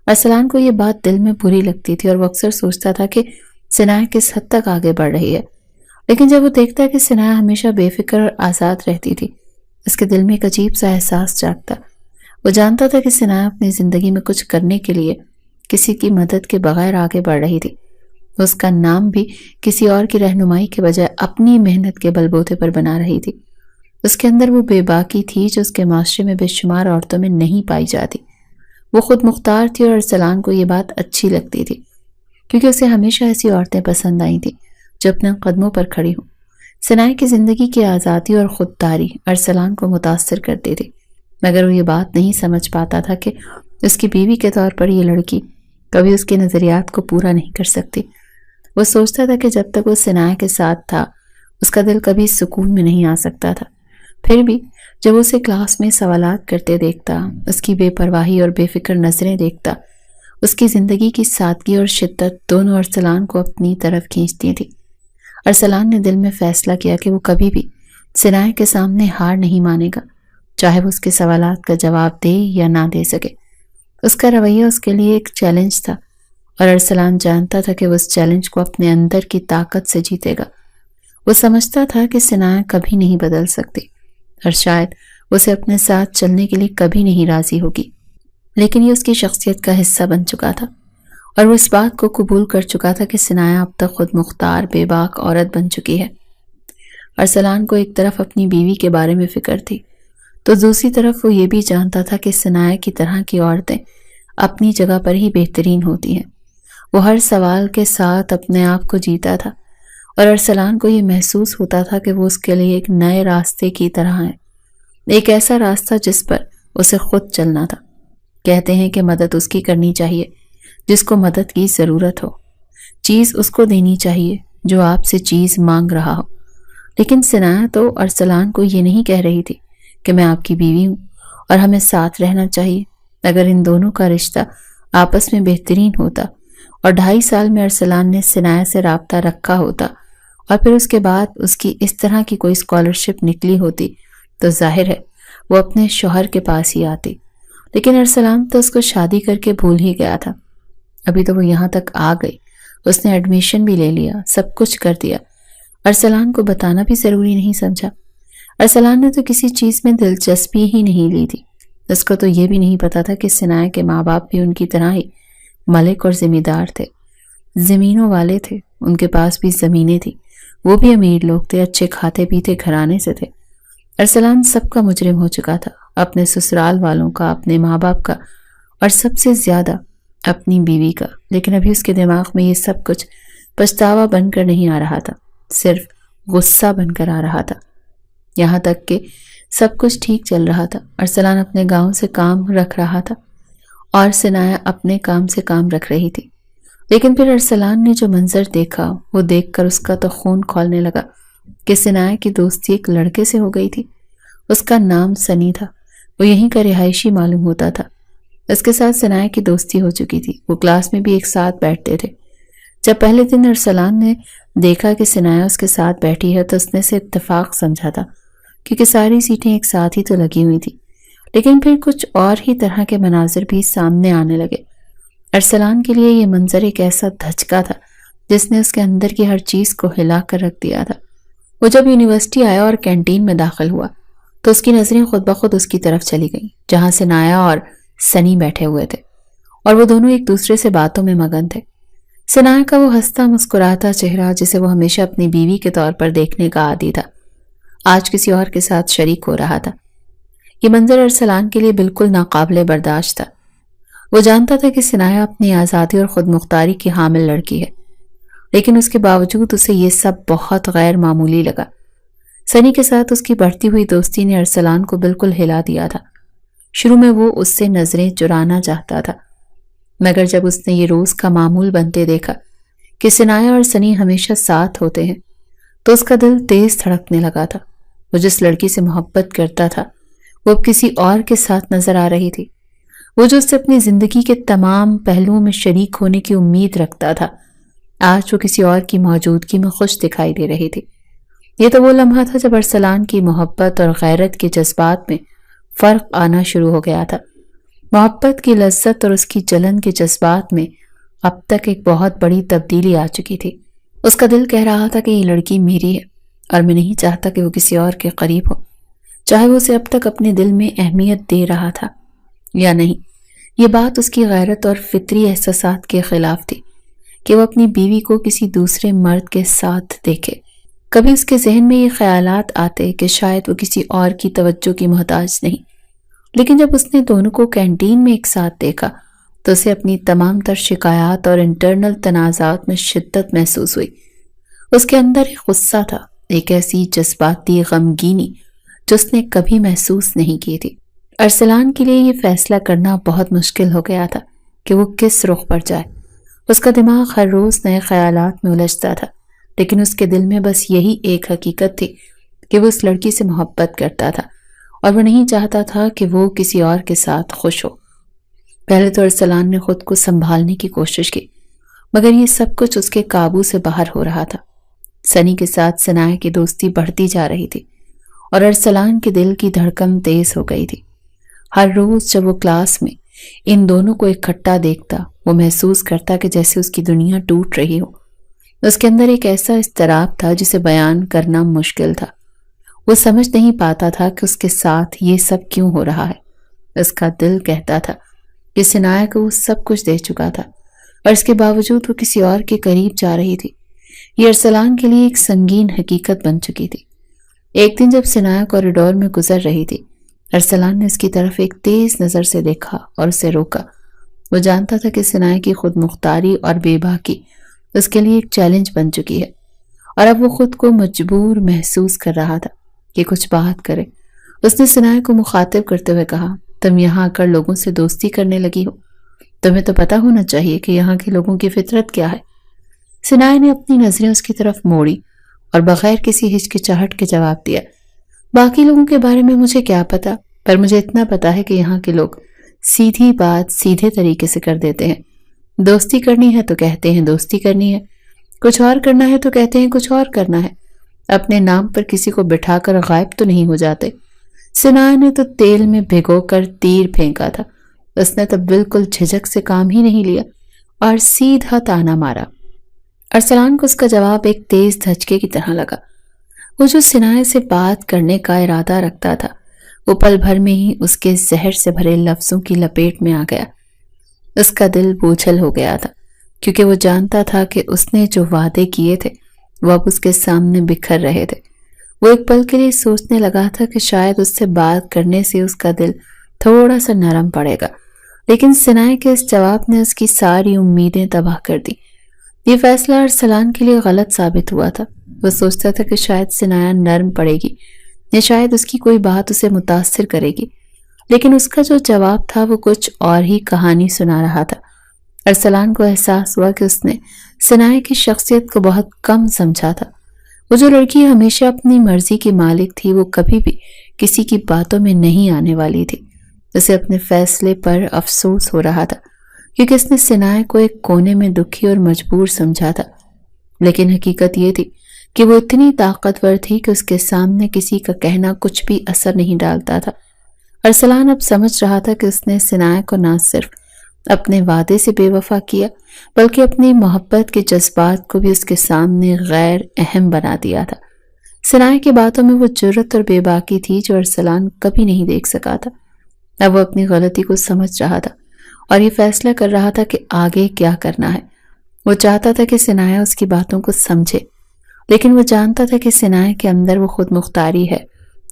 ارسلان کو یہ بات دل میں بری لگتی تھی اور وہ اکثر سوچتا تھا کہ سنائے کس حد تک آگے بڑھ رہی ہے، لیکن جب وہ دیکھتا کہ سنائے ہمیشہ بے فکر اور آزاد رہتی تھی، اس کے دل میں ایک عجیب سا احساس جاگتا۔ وہ جانتا تھا کہ سنائے اپنی زندگی میں کچھ کرنے کے لیے کسی کی مدد کے بغیر آگے بڑھ رہی تھی۔ اس کا نام بھی کسی اور کی رہنمائی کے بجائے اپنی محنت کے بلبوتے پر بنا رہی تھی۔ اس کے اندر وہ بے باکی تھی جو اس کے معاشرے میں بے شمار عورتوں میں نہیں پائی جاتی۔ وہ خود مختار تھی اور ارسلان کو یہ بات اچھی لگتی تھی، کیونکہ اسے ہمیشہ ایسی عورتیں پسند آئی تھیں جو اپنے قدموں پر کھڑی ہوں۔ سنائے کی زندگی کی آزادی اور خودداری ارسلان کو متاثر کرتی تھی، مگر وہ یہ بات نہیں سمجھ پاتا تھا کہ اس کی بیوی کے طور پر یہ لڑکی کبھی اس کے نظریات کو پورا نہیں کر سکتی۔ وہ سوچتا تھا کہ جب تک وہ سنائے کے ساتھ تھا اس کا دل کبھی سکون میں نہیں آ سکتا تھا۔ پھر بھی جب اسے کلاس میں سوالات کرتے دیکھتا، اس کی بے پرواہی اور بے فکر نظریں دیکھتا، اس کی زندگی کی سادگی اور شدت دونوں ارسلان کو اپنی طرف کھینچتی تھی۔ ارسلان نے دل میں فیصلہ کیا کہ وہ کبھی بھی سنائے کے سامنے ہار نہیں مانے گا، چاہے وہ اس کے سوالات کا جواب دے یا نہ دے سکے۔ اس کا رویہ اس کے لیے ایک چیلنج تھا، اور ارسلان جانتا تھا کہ وہ اس چیلنج کو اپنے اندر کی طاقت سے جیتے گا۔ وہ سمجھتا تھا کہ سنائے کبھی نہیں بدل سکتی اور شاید اسے اپنے ساتھ چلنے کے لیے کبھی نہیں راضی ہوگی، لیکن یہ اس کی شخصیت کا حصہ بن چکا تھا، اور وہ اس بات کو قبول کر چکا تھا کہ سنائے اب تک خود مختار بے باک عورت بن چکی ہے۔ ارسلان کو ایک طرف اپنی بیوی کے بارے میں فکر تھی تو دوسری طرف وہ یہ بھی جانتا تھا کہ سنائے کی طرح کی عورتیں اپنی جگہ پر ہی بہترین ہوتی ہیں۔ وہ ہر سوال کے ساتھ اپنے آپ کو جیتا تھا، اور ارسلان کو یہ محسوس ہوتا تھا کہ وہ اس کے لیے ایک نئے راستے کی طرح ہے، ایک ایسا راستہ جس پر اسے خود چلنا تھا۔ کہتے ہیں کہ مدد اس کی کرنی چاہیے جس کو مدد کی ضرورت ہو، چیز اس کو دینی چاہیے جو آپ سے چیز مانگ رہا ہو۔ لیکن سنائے تو ارسلان کو یہ نہیں کہہ رہی تھی کہ میں آپ کی بیوی ہوں اور ہمیں ساتھ رہنا چاہیے۔ اگر ان دونوں کا رشتہ آپس میں بہترین ہوتا اور 2.5 سال میں ارسلان نے سنائے سے رابطہ رکھا ہوتا اور پھر اس کے بعد اس کی اس طرح کی کوئی اسکالرشپ نکلی ہوتی تو ظاہر ہے وہ اپنے شوہر کے پاس ہی آتی، لیکن ارسلان تو اس کو شادی کر کے بھول ہی گیا تھا۔ ابھی تو وہ یہاں تک آ گئی اس نے ایڈمیشن بھی لے لیا، سب کچھ کر دیا۔ ارسلان کو بتانا بھی ضروری نہیں سمجھا۔ ارسلان نے تو کسی چیز میں دلچسپی ہی نہیں لی تھی۔ اس کو تو یہ بھی نہیں پتا تھا کہ ثناء کے ماں باپ بھی ان کی طرح ہی ملک اور ذمہ دار تھے، زمینوں والے تھے، ان کے پاس بھی زمینیں تھیں، وہ بھی امیر لوگ تھے، اچھے کھاتے پیتے گھرانے سے تھے۔ ارسلان سب کا مجرم ہو چکا تھا، اپنے سسرال والوں کا، اپنے ماں باپ کا، اور سب سے زیادہ اپنی بیوی کا۔ لیکن ابھی اس کے دماغ میں یہ سب کچھ پچھتاوا بن کر نہیں آ رہا تھا، صرف غصہ بن کر آ رہا تھا۔ یہاں تک کہ سب کچھ ٹھیک چل رہا تھا، ارسلان اپنے گاؤں سے کام رکھ رہا تھا اور ثناء اپنے کام سے کام رکھ رہی تھی۔ لیکن پھر ارسلان نے جو منظر دیکھا وہ دیکھ کر اس کا تو خون کھولنے لگا کہ ثناء کی دوستی ایک لڑکے سے ہو گئی تھی۔ اس کا نام سنی تھا، وہ یہیں کا رہائشی معلوم ہوتا تھا۔ اس کے ساتھ ثناء کی دوستی ہو چکی تھی، وہ کلاس میں بھی ایک ساتھ بیٹھتے تھے۔ جب پہلے دن ارسلان نے دیکھا کہ ثناء اس کے ساتھ بیٹھی ہے تو اس نے اسے اتفاق سمجھا تھا، کیونکہ ساری سیٹیں ایک ساتھ ہی تو لگی ہوئی تھی۔ لیکن پھر کچھ اور ہی طرح کے مناظر بھی سامنے آنے لگے۔ ارسلان کے لیے یہ منظر ایک ایسا دھچکا تھا جس نے اس کے اندر کی ہر چیز کو ہلا کر رکھ دیا تھا۔ وہ جب یونیورسٹی آیا اور کینٹین میں داخل ہوا تو اس کی نظریں خود بخود اس کی طرف چلی گئیں جہاں ثناء اور سنی بیٹھے ہوئے تھے، اور وہ دونوں ایک دوسرے سے باتوں میں مگن تھے۔ ثناء کا وہ ہنستا مسکراتا چہرہ جسے وہ ہمیشہ اپنی بیوی کے طور پر دیکھنے کا عادی تھا، آج کسی اور کے ساتھ شریک ہو رہا تھا۔ یہ منظر ارسلان کے لیے بالکل ناقابل برداشت تھا۔ وہ جانتا تھا کہ ثناء اپنی آزادی اور خود مختاری کی حامل لڑکی ہے، لیکن اس کے باوجود اسے یہ سب بہت غیر معمولی لگا۔ سنی کے ساتھ اس کی بڑھتی ہوئی دوستی نے ارسلان کو بالکل ہلا دیا تھا۔ شروع میں وہ اس سے نظریں چرانا چاہتا تھا، مگر جب اس نے یہ روز کا معمول بنتے دیکھا کہ ثناء اور سنی ہمیشہ ساتھ ہوتے ہیں تو اس کا دل تیز دھڑکنے لگا تھا۔ وہ جس لڑکی سے محبت کرتا تھا وہ اب کسی اور کے ساتھ نظر آ رہی تھی۔ وہ جو اس سے اپنی زندگی کے تمام پہلوؤں میں شریک ہونے کی امید رکھتا تھا، آج وہ کسی اور کی موجودگی میں خوش دکھائی دے رہی تھی۔ یہ تو وہ لمحہ تھا جب ارسلان کی محبت اور غیرت کے جذبات میں فرق آنا شروع ہو گیا تھا۔ محبت کی لذت اور اس کی جلن کے جذبات میں اب تک ایک بہت بڑی تبدیلی آ چکی تھی۔ اس کا دل کہہ رہا تھا کہ یہ لڑکی میری ہے اور میں نہیں چاہتا کہ وہ کسی اور کے قریب ہو، چاہے وہ اسے اب تک اپنے دل میں اہمیت دے رہا تھا یا نہیں۔ یہ بات اس کی غیرت اور فطری احساسات کے خلاف تھی کہ وہ اپنی بیوی کو کسی دوسرے مرد کے ساتھ دیکھے۔ کبھی اس کے ذہن میں یہ خیالات آتے کہ شاید وہ کسی اور کی توجہ کی محتاج نہیں، لیکن جب اس نے دونوں کو کینٹین میں ایک ساتھ دیکھا تو اسے اپنی تمام تر شکایات اور انٹرنل تنازعات میں شدت محسوس ہوئی۔ اس کے اندر ایک غصہ تھا، ایک ایسی جذباتی غمگینی جو اس نے کبھی محسوس نہیں کی تھی۔ ارسلان کے لیے یہ فیصلہ کرنا بہت مشکل ہو گیا تھا کہ وہ کس رخ پر جائے۔ اس کا دماغ ہر روز نئے خیالات میں الجھتا تھا، لیکن اس کے دل میں بس یہی ایک حقیقت تھی کہ وہ اس لڑکی سے محبت کرتا تھا اور وہ نہیں چاہتا تھا کہ وہ کسی اور کے ساتھ خوش ہو۔ پہلے تو ارسلان نے خود کو سنبھالنے کی کوشش کی، مگر یہ سب کچھ اس کے قابو سے باہر ہو رہا تھا۔ سنی کے ساتھ ثناء کی دوستی بڑھتی جا رہی تھی اور ارسلان کے دل کی دھڑکن تیز ہو گئی تھی۔ ہر روز جب وہ کلاس میں ان دونوں کو اکٹھا دیکھتا وہ محسوس کرتا کہ جیسے اس کی دنیا ٹوٹ رہی ہو۔ اس کے اندر ایک ایسا اضطراب تھا جسے بیان کرنا مشکل تھا۔ وہ سمجھ نہیں پاتا تھا کہ اس کے ساتھ یہ سب کیوں ہو رہا ہے۔ اس کا دل کہتا تھا کہ ثناء کو وہ سب کچھ دے چکا تھا اور اس کے باوجود وہ کسی اور کے قریب جا رہی تھی۔ یہ ارسلان کے لیے ایک سنگین حقیقت بن چکی تھی۔ ایک دن جب ثناء کوریڈور میں گزر رہی تھی، ارسلان نے اس کی طرف ایک تیز نظر سے دیکھا اور اسے روکا۔ وہ جانتا تھا کہ ثناء کی خود مختاری اور بے باکی اس کے لیے ایک چیلنج بن چکی ہے اور اب وہ خود کو مجبور محسوس کر رہا تھا کہ کچھ بات کرے۔ اس نے ثناء کو مخاطب کرتے ہوئے کہا، تم یہاں آ کر لوگوں سے دوستی کرنے لگی ہو، تمہیں تو پتا ہونا چاہیے کہ یہاں کے لوگوں کی فطرت کیا ہے۔ ثناء نے اپنی نظریں اس کی طرف موڑی اور بغیر کسی ہچکچاہٹ کے جواب دیا، باقی لوگوں کے بارے میں مجھے کیا پتا، پر مجھے اتنا پتا ہے کہ یہاں کے لوگ سیدھی بات سیدھے طریقے سے کر دیتے ہیں۔ دوستی کرنی ہے تو کہتے ہیں دوستی کرنی ہے، کچھ اور کرنا ہے تو کہتے ہیں کچھ اور کرنا ہے، اپنے نام پر کسی کو بٹھا کر غائب تو نہیں ہو جاتے۔ ثناء نے تو تیل میں بھگو کر تیر پھینکا تھا، اس نے تو بالکل جھجک سے کام ہی نہیں لیا اور سیدھا تانا مارا، ارسلان کو اس کا جواب ایک تیز دھچکے کی طرح لگا۔ وہ جو سنائے سے بات کرنے کا ارادہ رکھتا تھا وہ پل بھر میں ہی اس کے زہر سے بھرے لفظوں کی لپیٹ میں آ گیا۔ اس کا دل بوجھل ہو گیا تھا کیونکہ وہ جانتا تھا کہ اس نے جو وعدے کیے تھے وہ اب اس کے سامنے بکھر رہے تھے۔ وہ ایک پل کے لیے سوچنے لگا تھا کہ شاید اس سے بات کرنے سے اس کا دل تھوڑا سا نرم پڑے گا، لیکن سنائے کے اس جواب نے اس کی ساری امیدیں تباہ کر دی۔ یہ فیصلہ ارسلان کے لیے غلط ثابت ہوا تھا۔ وہ سوچتا تھا کہ شاید سنایا نرم پڑے گی یا شاید اس کی کوئی بات اسے متاثر کرے گی، لیکن اس کا جو جواب تھا وہ کچھ اور ہی کہانی سنا رہا تھا۔ ارسلان کو احساس ہوا کہ اس نے سنائے کی شخصیت کو بہت کم سمجھا تھا۔ وہ جو لڑکی ہمیشہ اپنی مرضی کی مالک تھی وہ کبھی بھی کسی کی باتوں میں نہیں آنے والی تھی۔ اسے اپنے فیصلے پر افسوس ہو رہا تھا کیونکہ اس نے سنائے کو ایک کونے میں دکھی اور مجبور سمجھا تھا، لیکن حقیقت یہ تھی کہ وہ اتنی طاقتور تھی کہ اس کے سامنے کسی کا کہنا کچھ بھی اثر نہیں ڈالتا تھا۔ ارسلان اب سمجھ رہا تھا کہ اس نے سنائے کو نہ صرف اپنے وعدے سے بے وفا کیا بلکہ اپنی محبت کے جذبات کو بھی اس کے سامنے غیر اہم بنا دیا تھا۔ سنائے کی باتوں میں وہ جرأت اور بے باکی تھی جو ارسلان کبھی نہیں دیکھ سکا تھا۔ اب وہ اپنی غلطی کو سمجھ رہا تھا اور یہ فیصلہ کر رہا تھا کہ آگے کیا کرنا ہے۔ وہ چاہتا تھا کہ سنائے اس کی باتوں کو سمجھے، لیکن وہ جانتا تھا کہ سنائے کے اندر وہ خود مختاری ہے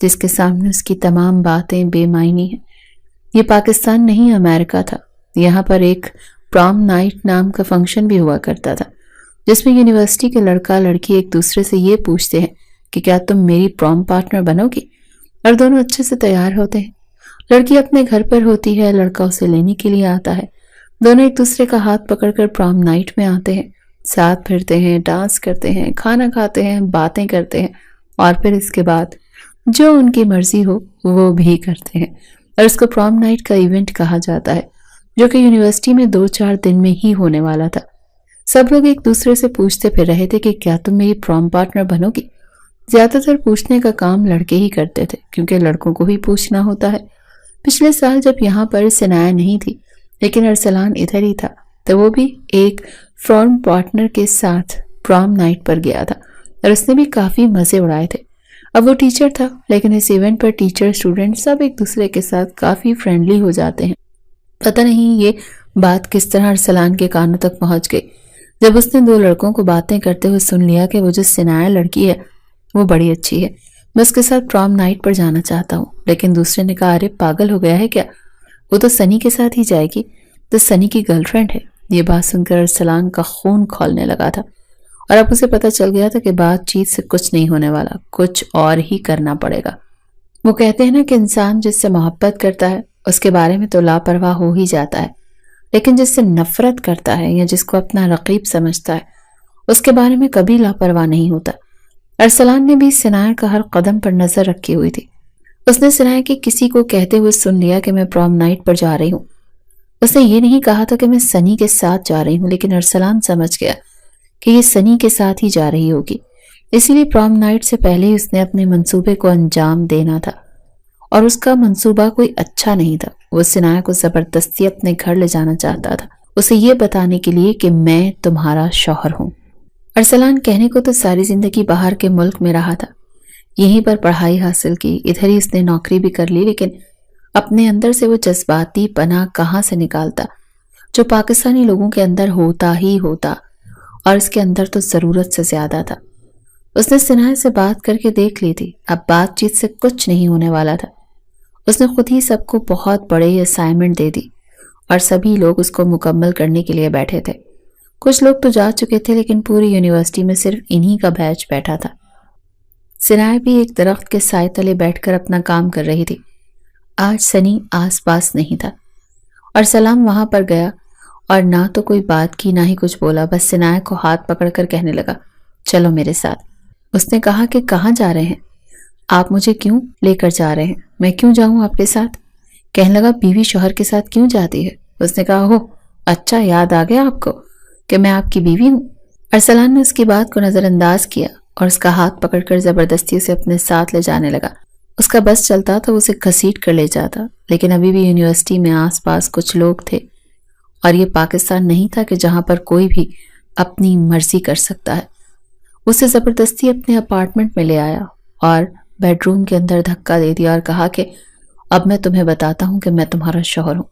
جس کے سامنے اس کی تمام باتیں بے معنی ہیں۔ یہ پاکستان نہیں امریکہ تھا۔ یہاں پر ایک پرام نائٹ نام کا فنکشن بھی ہوا کرتا تھا جس میں یونیورسٹی کے لڑکا لڑکی ایک دوسرے سے یہ پوچھتے ہیں کہ کیا تم میری پرام پارٹنر بنو گی، اور دونوں اچھے سے تیار ہوتے ہیں۔ لڑکی اپنے گھر پر ہوتی ہے، لڑکا اسے لینے کے لیے آتا ہے۔ دونوں ایک دوسرے کا ہاتھ پکڑ کر پرام نائٹ میں آتے ہیں، ساتھ پھرتے ہیں، ڈانس کرتے ہیں، کھانا کھاتے ہیں، باتیں کرتے ہیں، اور پھر اس کے بعد جو ان کی مرضی ہو وہ بھی کرتے ہیں، اور اس کو پرام نائٹ کا ایونٹ کہا جاتا ہے جو کہ یونیورسٹی میں 2-4 دن میں ہی ہونے والا تھا۔ سب لوگ ایک دوسرے سے پوچھتے پھر رہے تھے کہ کیا تم میری پرام پارٹنر بنو گی۔ زیادہ تر پوچھنے کا کام لڑکے ہی کرتے تھے کیونکہ لڑکوں کو ہی پوچھنا ہوتا ہے۔ پچھلے سال جب یہاں پر سنایا نہیں تھی لیکن ارسلان ادھر ہی تھا تو وہ بھی ایک پرام پارٹنر کے ساتھ پرام نائٹ پر گیا تھا اور اس نے بھی کافی مزے اڑائے تھے۔ اب وہ ٹیچر تھا لیکن اس ایونٹ پر ٹیچر اسٹوڈنٹ سب ایک دوسرے کے ساتھ کافی فرینڈلی ہو جاتے ہیں۔ پتہ نہیں یہ بات کس طرح ارسلان کے کانوں تک پہنچ گئی جب اس نے 2 لڑکوں کو باتیں کرتے ہوئے سن لیا کہ وہ جو سنایا لڑکی ہے وہ بڑی اچھی ہے، میں اس کے ساتھ پرام نائٹ پر جانا چاہتا ہوں۔ لیکن دوسرے نے کہا ارے پاگل ہو گیا ہے کیا، وہ تو سنی کے ساتھ ہی جائے گی، تو سنی کی گرل فرینڈ ہے۔ یہ بات سن کر ارسلان کا خون کھولنے لگا تھا اور اب اسے پتہ چل گیا تھا کہ بات چیت سے کچھ نہیں ہونے والا، کچھ اور ہی کرنا پڑے گا۔ وہ کہتے ہیں نا کہ انسان جس سے محبت کرتا ہے اس کے بارے میں تو لاپرواہ ہو ہی جاتا ہے، لیکن جس سے نفرت کرتا ہے یا جس کو اپنا رقیب سمجھتا ہے اس کے بارے میں کبھی لاپرواہ نہیں ہوتا۔ ارسلان نے بھی سنائے کا ہر قدم پر نظر رکھی ہوئی تھی۔ اس نے سنائے کہ کسی کو کہتے ہوئے سن لیا کہ میں پرام نائٹ پر جا رہی ہوں۔ اس نے یہ نہیں کہا تھا کہ میں سنی کے ساتھ جا رہی ہوں، لیکن ارسلان سمجھ گیا کہ یہ سنی کے ساتھ ہی جا رہی ہوگی، اسی لیے پرام نائٹ سے پہلے ہی اس نے اپنے منصوبے کو انجام دینا تھا، اور اس کا منصوبہ کوئی اچھا نہیں تھا۔ وہ سنائے کو زبردستی اپنے گھر لے جانا چاہتا تھا، اسے یہ بتانے کے لیے کہ میں تمہارا شوہر ہوں۔ ارسلان کہنے کو تو ساری زندگی باہر کے ملک میں رہا تھا، یہیں پر پڑھائی حاصل کی، ادھر ہی اس نے نوکری بھی کر لی، لیکن اپنے اندر سے وہ جذباتی پناہ کہاں سے نکالتا جو پاکستانی لوگوں کے اندر ہوتا ہی ہوتا، اور اس کے اندر تو ضرورت سے زیادہ تھا۔ اس نے سنائے سے بات کر کے دیکھ لی تھی، اب بات چیت سے کچھ نہیں ہونے والا تھا۔ اس نے خود ہی سب کو بہت بڑے اسائنمنٹ دے دی اور سبھی لوگ اس کو مکمل کرنے کے لیے بیٹھے تھے۔ کچھ لوگ تو جا چکے تھے لیکن پوری یونیورسٹی میں صرف انہی کا بیچ بیٹھا تھا۔ سنائے بھی ایک درخت کے سائے تلے بیٹھ کر اپنا کام کر رہی تھی۔ آج سنی آس پاس نہیں تھا اور سلام وہاں پر گیا اور نہ تو کوئی بات کی نہ ہی کچھ بولا، بس سنائے کو ہاتھ پکڑ کر کہنے لگا چلو میرے ساتھ۔ اس نے کہا کہ کہاں جا رہے ہیں آپ، مجھے کیوں لے کر جا رہے ہیں، میں کیوں جاؤں آپ کے ساتھ؟ کہنے لگا بیوی شوہر کے ساتھ کیوں جاتی ہے؟ اس نے کہا ہو اچھا یاد آ گیا آپ کو کہ میں آپ کی بیوی ہوں۔ ارسلان نے اس کی بات کو نظر انداز کیا اور اس کا ہاتھ پکڑ کر زبردستی اسے اپنے ساتھ لے جانے لگا۔ اس کا بس چلتا تو اسے گھسیٹ کر لے جاتا، لیکن ابھی بھی یونیورسٹی میں آس پاس کچھ لوگ تھے اور یہ پاکستان نہیں تھا کہ جہاں پر کوئی بھی اپنی مرضی کر سکتا ہے۔ اسے زبردستی اپنے اپارٹمنٹ میں لے آیا اور بیڈ روم کے اندر دھکا دے دیا اور کہا کہ اب میں تمہیں بتاتا ہوں کہ میں تمہارا شوہر ہوں۔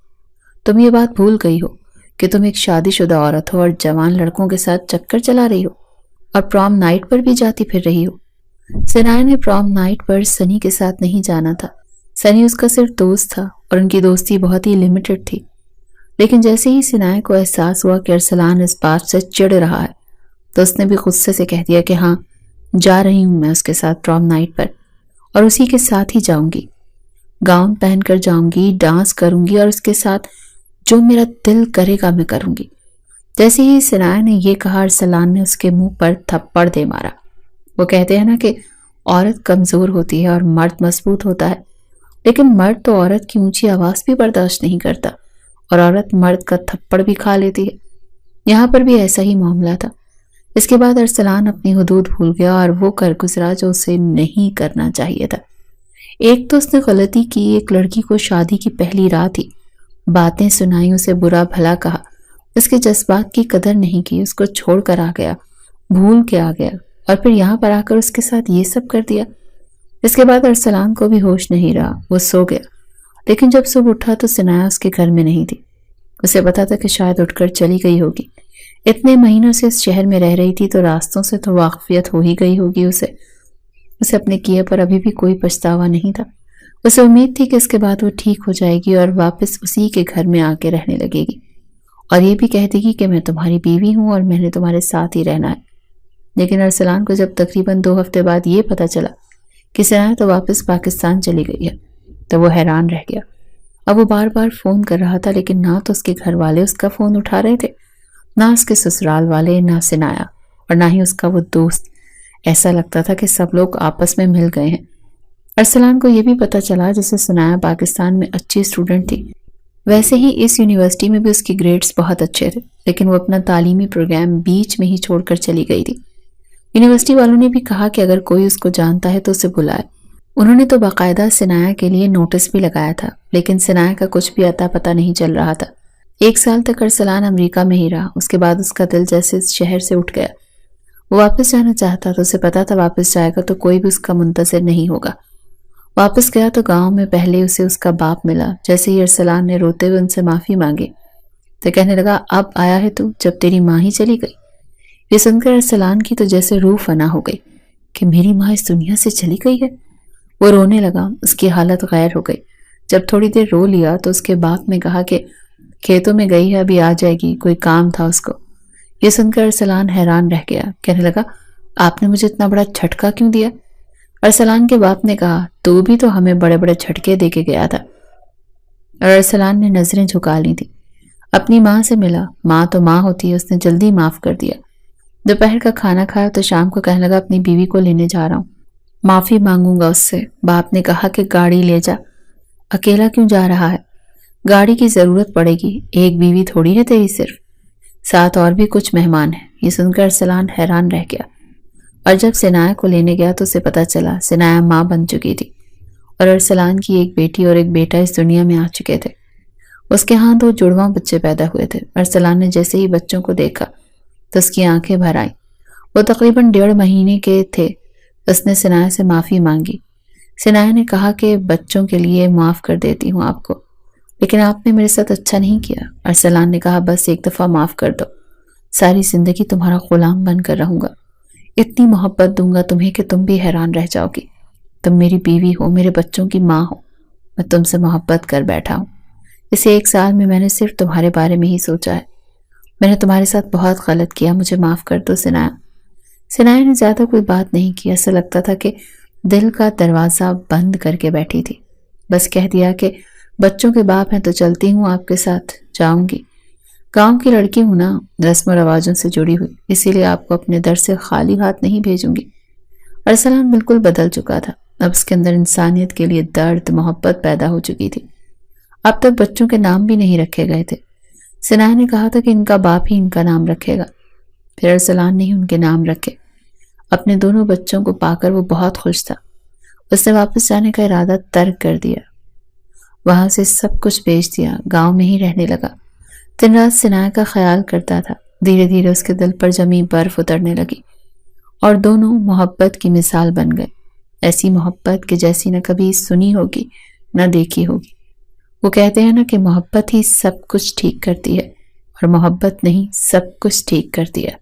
تم یہ بات بھول گئی ہو کہ تم ایک شادی شدہ عورت ہو اور جوان لڑکوں کے ساتھ چکر چلا رہی ہو اور پرام نائٹ پر بھی جاتی پھر رہی ہو۔ سنایا نے پرام نائٹ پر سنی کے ساتھ نہیں جانا تھا۔ سنی اس کا صرف دوست تھا اور ان کی دوستی بہت ہی لیمیٹڈ تھی، لیکن جیسے ہی سنایا کو احساس ہوا کہ ارسلان اس بات سے چڑ رہا ہے تو اس نے بھی غصے سے کہہ دیا کہ ہاں، جا رہی ہوں میں اس کے ساتھ پرام نائٹ پر، اور اسی کے ساتھ ہی جاؤں گی، گاؤن پہن کر جاؤں گی، ڈانس کروں گی اور اس کے ساتھ جو میرا دل کرے گا میں کروں گی۔ جیسے ہی سنایا نے یہ کہا، ارسلان نے اس کے منہ پر تھپڑ دے مارا۔ وہ کہتے ہیں نا کہ عورت کمزور ہوتی ہے اور مرد مضبوط ہوتا ہے، لیکن مرد تو عورت کی اونچی آواز بھی برداشت نہیں کرتا اور عورت مرد کا تھپڑ بھی کھا لیتی ہے۔ یہاں پر بھی ایسا ہی معاملہ تھا۔ اس کے بعد ارسلان اپنی حدود بھول گیا اور وہ کر گزرا جو اسے نہیں کرنا چاہیے تھا۔ ایک تو اس نے غلطی کی، ایک لڑکی کو شادی کی پہلی رات ہی باتیں سنائی، اسے برا بھلا کہا، اس کے جذبات کی قدر نہیں کی، اس کو چھوڑ کر آ گیا، بھول کے آ گیا، اور پھر یہاں پر آ کر اس کے ساتھ یہ سب کر دیا۔ اس کے بعد ارسلان کو بھی ہوش نہیں رہا، وہ سو گیا، لیکن جب صبح اٹھا تو سنایا اس کے گھر میں نہیں تھی۔ اسے پتا تھا کہ شاید اٹھ کر چلی گئی ہوگی، اتنے مہینوں سے اس شہر میں رہ رہی تھی تو راستوں سے تو واقفیت ہو ہی گئی ہوگی۔ اسے اپنے کیے پر ابھی بھی کوئی پچھتاوا نہیں تھا۔ اسے امید تھی کہ اس کے بعد وہ ٹھیک ہو جائے گی اور واپس اسی کے گھر میں آ کے رہنے لگے گی اور یہ بھی کہہ دے گی کہ میں تمہاری بیوی ہوں اور میں نے تمہارے ساتھ ہی رہنا ہے۔ لیکن ارسلان کو جب تقریباً 2 ہفتے بعد یہ پتا چلا کہ سنایا تو واپس پاکستان چلی گئی ہے تو وہ حیران رہ گیا۔ اب وہ بار بار فون کر رہا تھا، لیکن نہ تو اس کے گھر والے اس کا فون اٹھا رہے تھے، نہ اس کے سسرال والے، نہ سنایا، اور نہ ہی اس کا وہ دوست۔ ایسا لگتا تھا کہ سب لوگ آپس میں مل گئے ہیں۔ ارسلان کو یہ بھی پتا چلا جیسے سنایا پاکستان میں اچھی اسٹوڈنٹ تھی، ویسے ہی اس یونیورسٹی میں بھی اس کی گریڈز بہت اچھے تھے، لیکن وہ اپنا تعلیمی پروگرام بیچ میں ہی چھوڑ کر چلی گئی تھی۔ یونیورسٹی والوں نے بھی کہا کہ اگر کوئی اس کو جانتا ہے تو اسے بلائے۔ انہوں نے تو باقاعدہ سنایا کے لیے نوٹس بھی لگایا تھا، لیکن سنایا کا کچھ بھی اتا پتہ نہیں چل رہا تھا۔ 1 سال تک ارسلان امریکہ میں ہی رہا، اس کے بعد اس کا دل جیسے اس شہر سے اٹھ گیا۔ وہ واپس جانا چاہتا تو اسے پتا تھا واپس جائے گا تو کوئی بھی اس کا منتظر نہیں ہوگا۔ واپس گیا تو گاؤں میں پہلے اسے اس کا باپ ملا۔ جیسے ہی ارسلان نے روتے ہوئے ان سے معافی مانگی تو کہنے لگا، اب آیا ہے تو جب تیری ماں ہی چلی گئی۔ یہ سن کر ارسلان کی تو جیسے روح فنا ہو گئی کہ میری ماں اس دنیا سے چلی گئی ہے۔ وہ رونے لگا، اس کی حالت غیر ہو گئی۔ جب تھوڑی دیر رو لیا تو اس کے باپ نے کہا کہ کھیتوں میں گئی ہے، ابھی آ جائے گی، کوئی کام تھا اس کو۔ یہ سن کر ارسلان حیران رہ گیا، کہنے لگا، آپ نے مجھے اتنا بڑا جھٹکا کیوں دیا؟ ارسلان کے باپ نے کہا، تو بھی تو ہمیں بڑے بڑے جھٹکے دے کے گیا تھا۔ اور ارسلان نے نظریں جھکا لی تھی۔ اپنی ماں سے ملا، ماں تو ماں ہوتی ہے، اس نے جلدی معاف کر دیا۔ دوپہر کا کھانا کھایا تو شام کو کہنے لگا، اپنی بیوی کو لینے جا رہا ہوں، معافی مانگوں گا اس سے۔ باپ نے کہا کہ گاڑی لے جا، اکیلا کیوں جا رہا ہے؟ گاڑی کی ضرورت پڑے گی، ایک بیوی تھوڑی ہے تیری، صرف ساتھ اور بھی کچھ مہمان ہیں۔ یہ سن کر ارسلان حیران رہ گیا، اور جب سنایا کو لینے گیا تو اسے پتا چلا سنایا ماں بن چکی تھی اور ارسلان کی ایک بیٹی اور ایک بیٹا اس دنیا میں آ چکے تھے۔ اس کے ہاں 2 جڑواں بچے پیدا ہوئے تھے۔ ارسلان نے جیسے ہی بچوں کو دیکھا تو اس کی آنکھیں بھر آئیں۔ وہ تقریباً 1.5 مہینے کے تھے۔ اس نے سنایا سے معافی مانگی۔ سنایا نے کہا کہ بچوں کے لیے معاف کر دیتی ہوں آپ کو، لیکن آپ نے میرے ساتھ اچھا نہیں کیا۔ ارسلان نے کہا، بس ایک دفعہ معاف کر دو، ساری زندگی تمہارا غلام بن کر رہوں گا، اتنی محبت دوں گا تمہیں کہ تم بھی حیران رہ جاؤ گی۔ تم میری بیوی ہو، میرے بچوں کی ماں ہو، میں تم سے محبت کر بیٹھا ہوں۔ اس 1 سال میں نے صرف تمہارے بارے میں ہی سوچا ہے، میں نے تمہارے ساتھ بہت غلط کیا، مجھے معاف کر دو سنایا۔ سنایا نے زیادہ کوئی بات نہیں کی، ایسا لگتا تھا کہ دل کا دروازہ بند کر کے بیٹھی تھی۔ بس کہہ دیا کہ بچوں کے باپ ہیں تو چلتی ہوں، آپ کے ساتھ جاؤں گی، گاؤں کی لڑکی ہوں نا، رسم و رواجوں سے جڑی ہوئی، اسی لیے آپ کو اپنے در سے خالی ہاتھ نہیں بھیجوں گی۔ ارسلان بالکل بدل چکا تھا، اب اس کے اندر انسانیت کے لیے درد، محبت پیدا ہو چکی تھی۔ اب تک بچوں کے نام بھی نہیں رکھے گئے تھے۔ سنایا نے کہا تھا کہ ان کا باپ ہی ان کا نام رکھے گا، پھر ارسلان نے ہی ان کے نام رکھے۔ اپنے دونوں بچوں کو پا کر وہ بہت خوش تھا۔ اس نے واپس جانے کا ارادہ ترک کر دیا، وہاں سے سب کچھ بیچ دیا، گاؤں میں ہی رہنے لگا۔ دن رات سنایا کا خیال کرتا تھا، دھیرے دھیرے اس کے دل پر جمی برف اترنے لگی اور دونوں محبت کی مثال بن گئے، ایسی محبت کہ جیسی نہ کبھی سنی ہوگی نہ دیکھی ہوگی۔ وہ کہتے ہیں نا کہ محبت ہی سب کچھ ٹھیک کرتی ہے، اور محبت نہیں سب کچھ ٹھیک کرتی ہے۔